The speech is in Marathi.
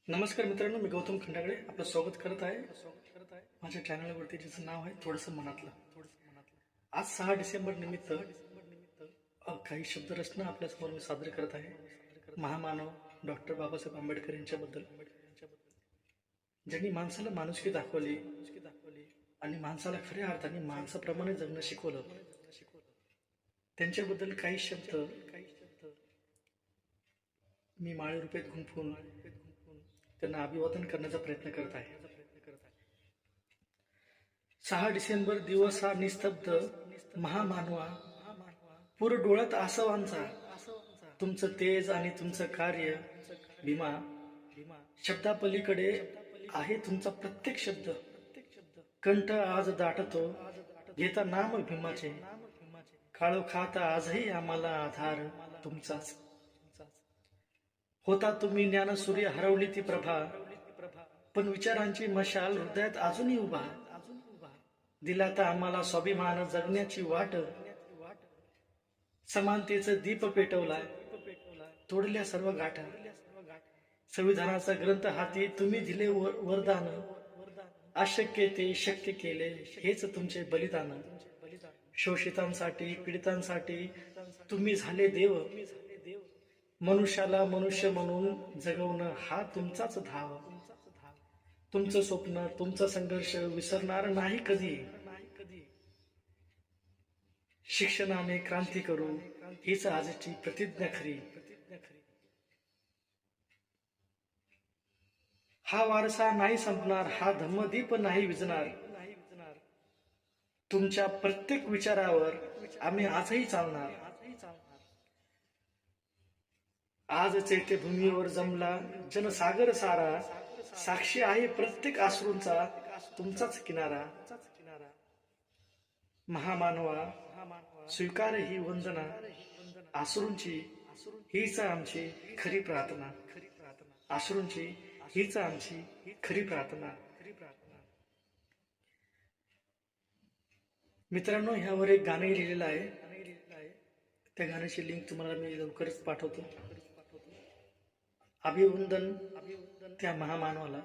नमस्कार मित्रांनो, मी गौतम खंडागळे आपलं स्वागत करत आहे माझ्या चॅनलवरती, ज्याचं नाव आहे थोडंसं मनातलं. आज 6 डिसेंबर निमित्त काही शब्दरचना आपल्यासमोर मी सादर करत आहे. महामानव डॉक्टर बाबासाहेब आंबेडकर यांच्याबद्दल, ज्यांनी माणसाला माणुसकी दाखवली आणि माणसाला खऱ्या अर्थाने माणसाप्रमाणे जगणं शिकवलं. त्यांच्याबद्दल काही शब्द मी माळे रुपयात गुंफून त्यांना अभिवादन करण्याचा प्रयत्न करत आहे. 6 डिसेंबर दिवस हा निस्तब्ध महामानवा, पूर डोळ्यात आसवांचा, तुमचं तेज आणि तुमचं कार्य भीमा, शब्दापलीकडे आहे तुमचा प्रत्येक शब्द. कंठ आज दाटतो घेता नाम भीमाचे, काळोखात आजही आम्हाला आधार तुमचाच. होता तुम्ही ज्ञानसूर्य, हरवली ती प्रभा, पण विचारांची मशाल हृदयात अजूनही उभा. दिला तर आम्हाला स्वाभिमान जगण्याची वाट, समानतेचं दीप पेटवला, तोडल्या सर्व गाठा. संविधानाचा ग्रंथ हाती तुम्ही दिले वरदान, अशक्य ते शक्य केले हेच तुमचे बलिदान. शोषितांसाठी पीडितांसाठी तुम्ही झाले देव, मनुष्याला मनुष्य म्हणून जगवणं हा तुमचाच धाव. तुमचं स्वप्न तुमचा संघर्ष विसरणार नाही कधी. शिक्षणाने क्रांती करू हीच आजची प्रतिज्ञा खरी. हा वारसा नाही संपणार, हा धम्मदीप नाही विझणार. तुमच्या प्रत्येक विचारावर आम्ही आजही चालणार. आज चैत्यभूमीवर जमला जनसागर सारा, साक्षी आहे प्रत्येक अश्रूंचा तुमचाच किनारा. महामानवा स्वीकार ही वंदना, अश्रूंची हीच आमची खरी प्रार्थना. अश्रूंची हीच आमची खरी प्रार्थना. मित्रांनो, ह्यावर एक गाणं लिहिलेलं आहे. त्या गाण्याची लिंक तुम्हाला मी लवकरच पाठवतो. अभिवंदन त्या महामानवाला.